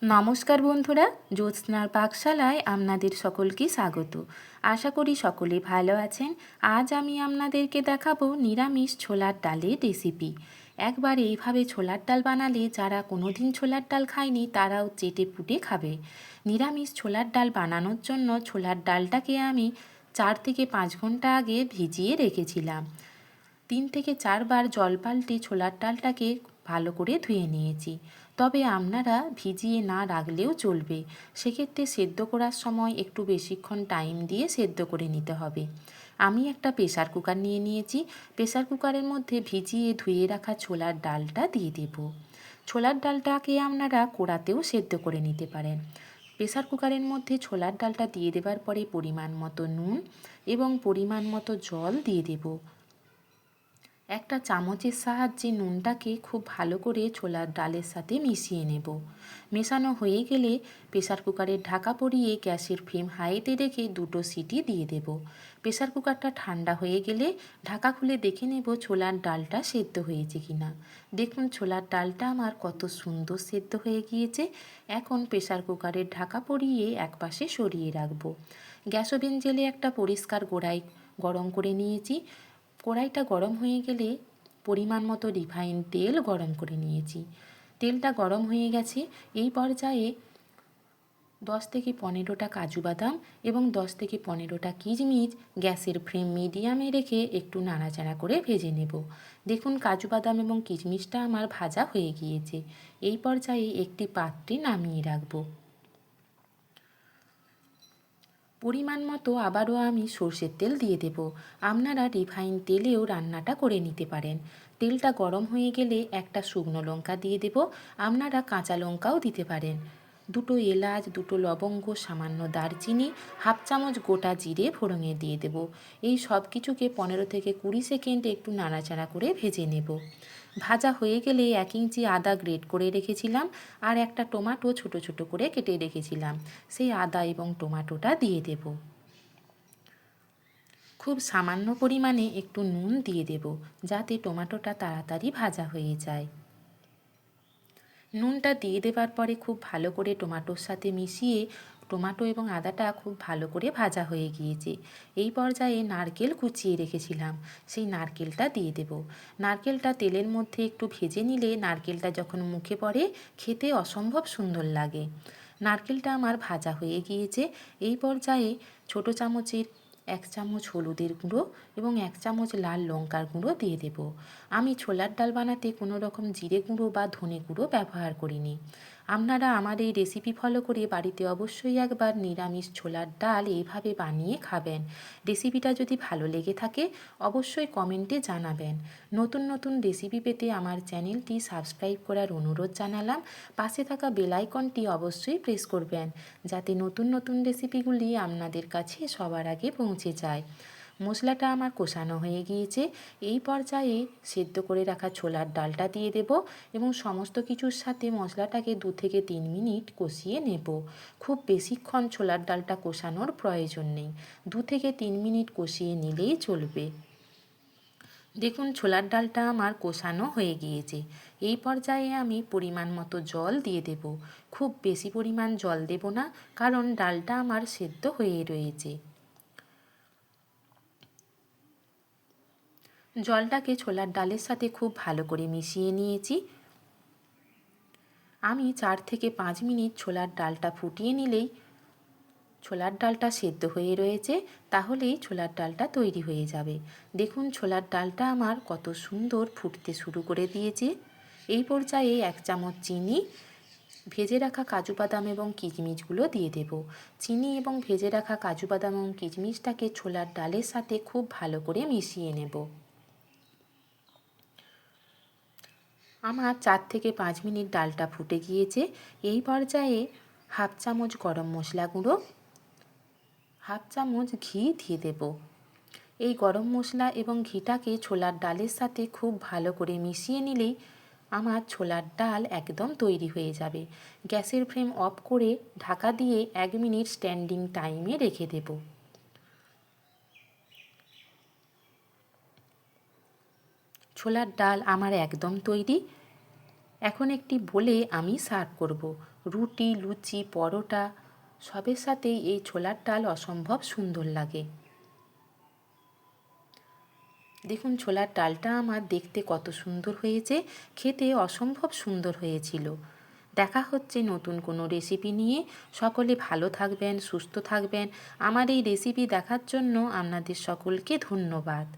নমস্কার বন্ধুরা, জ্যোৎস্নার পাকশালায় আপনাদের সকলকে স্বাগত। আশা করি সকলে ভালো আছেন। আজ আমি আপনাদেরকে দেখাবো নিরামিষ ছোলার ডালের রেসিপি। একবার এইভাবে ছোলার ডাল বানালে যারা কোনোদিন ছোলার ডাল খায়নি তারাও চেটে পুটে খাবে। নিরামিষ ছোলার ডাল বানানোর জন্য ছোলার ডালটাকে আমি 4 থেকে 5 ঘন্টা আগে ভিজিয়ে রেখেছিলাম। 3 থেকে 4 বার জল পাল্টে ছোলার ডালটাকে ভালো করে ধুয়ে নিয়েছি। তবে আপনারা ভিজিয়ে না রাখলেও চলবে, সেক্ষেত্রে সেদ্ধ করার সময় একটু বেশিক্ষণ টাইম দিয়ে সেদ্ধ করে নিতে হবে। আমি একটা প্রেসার কুকার নিয়ে নিয়েছি। প্রেসার কুকারের মধ্যে ভিজিয়ে ধুয়ে রাখা ছোলার ডালটা দিয়ে দেব। ছোলার ডালটাকে আপনারা কড়াতেও সেদ্ধ করে নিতে পারেন। প্রেসার কুকারের মধ্যে ছোলার ডালটা দিয়ে দেওয়ার পরে পরিমাণ মতো নুন এবং পরিমাণ মতো জল দিয়ে দেব। একটা চামচের সাহায্যে নুনটাকে খুব ভালো করে ছোলার ডালের সাথে মিশিয়ে নেব। মেশানো হয়ে গেলে প্রেসার কুকারের ঢাকা পরিয়ে গ্যাসের ফ্লেম হাইতে রেখে 2টো সিটি দিয়ে দেব। প্রেসার কুকারটা ঠান্ডা হয়ে গেলে ঢাকা খুলে দেখে নেব ছোলার ডালটা সেদ্ধ হয়েছে কিনা। দেখুন ছোলার ডালটা আমার কত সুন্দর সেদ্ধ হয়ে গিয়েছে। এখন প্রেসার কুকারের ঢাকা পরিয়ে একপাশে সরিয়ে রাখবো। গ্যাস ওভেন জেলে একটা পরিষ্কার কড়াই গরম করে নিয়েছি। কড়াইটা গরম হয়ে গেলে পরিমাণ মতো রিফাইন তেল গরম করে নিয়েছি। তেলটা গরম হয়ে গেছে। এই পর্যায়ে 10 থেকে 15টা কাজু বাদাম এবং 10 থেকে 15টা কিশমিশ গ্যাসের ফ্লেম মিডিয়ামে রেখে একটু নাড়াচাড়া করে ভেজে নেব। দেখুন কাজু বাদাম এবং কিশমিশটা আমার ভাজা হয়ে গিয়েছে। এই পর্যায়ে একটি পাত্রে নামিয়ে রাখবো। পরিমাণ মতো আবারও আমি সর্ষের তেল দিয়ে দেব। আপনারা রিফাইন তেলেও রান্নাটা করে নিতে পারেন। তেলটা গরম হয়ে গেলে একটা শুকনো লঙ্কা দিয়ে দেব। আপনারা কাঁচা লঙ্কাও দিতে পারেন। 2টো এলাচ, 2টো লবঙ্গ, সামান্য দারচিনি, হাফ চামচ গোটা জিরে ফোড়নে দিয়ে দেব। এই সব কিছুকে 15 থেকে 20 সেকেন্ড একটু নাড়াচাড়া করে ভেজে নেব। ভাজা হয়ে গেলে 1 ইঞ্চি আদা গ্রেট করে রেখেছিলাম আর একটা টমেটো ছোট ছোট করে কেটে রেখেছিলাম, সেই আদা এবং টমেটোটা দিয়ে দেব। খুব সামান্য পরিমাণে একটু নুন দিয়ে দেব, যাতে টমেটোটা তাড়াতাড়ি ভাজা হয়ে যায়। নুনটা দিয়ে দেওয়ার পরে খুব ভালো করে টমেটোর সাথে মিশিয়ে টমেটো এবং আদাটা খুব ভালো করে ভাজা হয়ে গিয়েছে। এই পর্যায়ে নারকেল কুচিয়ে রেখেছিলাম, সেই নারকেলটা দিয়ে দেব। নারকেলটা তেলের মধ্যে একটু ভেজে নিলে নারকেলটা যখন মুখে পড়ে খেতে অসম্ভব সুন্দর লাগে। নারকেলটা আমার ভাজা হয়ে গিয়েছে। এই পর্যায়ে ছোট চামচের 1 চামচ হলুদের গুঁড়ো এবং 1 চামচ লাল লঙ্কার গুঁড়ো দিয়ে দেব। আমি ছোলার ডাল বানাতে কোনো রকম জিরে গুঁড়ো বা ধনে গুঁড়ো ব্যবহার করিনি। আপনারা আমার এই রেসিপি ফলো করে বাড়িতে অবশ্যই একবার নিরামিষ ছোলার ডাল এইভাবে বানিয়ে খাবেন। রেসিপিটা যদি ভালো লেগে থাকে অবশ্যই কমেন্টে জানাবেন। নতুন নতুন রেসিপি পেতে আমার চ্যানেলটি সাবস্ক্রাইব করার অনুরোধ জানালাম। পাশে থাকা বেল আইকনটি অবশ্যই প্রেস করবেন, যাতে নতুন নতুন রেসিপিগুলি আপনাদের কাছে সবার আগে পৌঁছে যায়। মশলাটা আমার কষানো হয়ে গিয়েছে। এই পর্যায়ে সেদ্ধ করে রাখা ছোলার ডালটা দিয়ে দেব এবং সমস্ত কিছুর সাথে মশলাটাকে 2 থেকে 3 মিনিট কষিয়ে নেব। খুব বেশিক্ষণ ছোলার ডালটা কষানোর প্রয়োজন নেই, 2 থেকে 3 মিনিট কষিয়ে নিলেই চলবে। দেখুন ছোলার ডালটা আমার কষানো হয়ে গিয়েছে। এই পর্যায়ে আমি পরিমাণ মতো জল দিয়ে দেব। খুব বেশি পরিমাণ জল দেব না, কারণ ডালটা আমার সেদ্ধ হয়ে রয়েছে। জলটাকে ছোলার ডালের সাথে খুব ভালো করে মিশিয়ে নিয়েছি। আমি 4 থেকে 5 মিনিট ছোলার ডালটা ফুটিয়ে নিলেই ছোলার ডালটা সেদ্ধ হয়ে রয়েছে, তাহলেই ছোলার ডালটা তৈরি হয়ে যাবে। দেখুন ছোলার ডালটা আমার কত সুন্দর ফুটতে শুরু করে দিয়েছে। এই পর্যায়ে 1 চামচ চিনি, ভেজে রাখা কাজু বাদাম এবং কিশমিশগুলো দিয়ে দেব। চিনি এবং ভেজে রাখা কাজু বাদাম এবং কিশমিশটাকে ছোলার ডালের সাথে খুব ভালো করে মিশিয়ে নেব। আমার 4 থেকে 5 মিনিট ডালটা ফুটে গিয়েছে। এই পর্যায়ে হাফ চামচ গরম মশলা গুঁড়ো, হাফ চামচ ঘি দিয়ে দেব। এই গরম মশলা এবং ঘিটাকে ছোলার ডালের সাথে খুব ভালো করে মিশিয়ে নিলেই আমার ছোলার ডাল একদম তৈরি হয়ে যাবে। গ্যাসের ফ্লেম অফ করে ঢাকা দিয়ে 1 মিনিট স্ট্যান্ডিং টাইমে রেখে দেব। ছোলার ডাল আমার একদম তৈরি। এখন একটি বলে আমি সার্ভ করব। রুটি, লুচি, পরোটা সবের সাথেই এই ছোলার ডাল অসম্ভব সুন্দর লাগে। দেখুন ছোলার ডালটা আমার দেখতে কত সুন্দর হয়েছে, খেতে অসম্ভব সুন্দর হয়েছিল। দেখা হচ্ছে নতুন কোনো রেসিপি নিয়ে। সকলে ভালো থাকবেন, সুস্থ থাকবেন। আমার এই রেসিপি দেখার জন্য আপনাদের সকলকে ধন্যবাদ।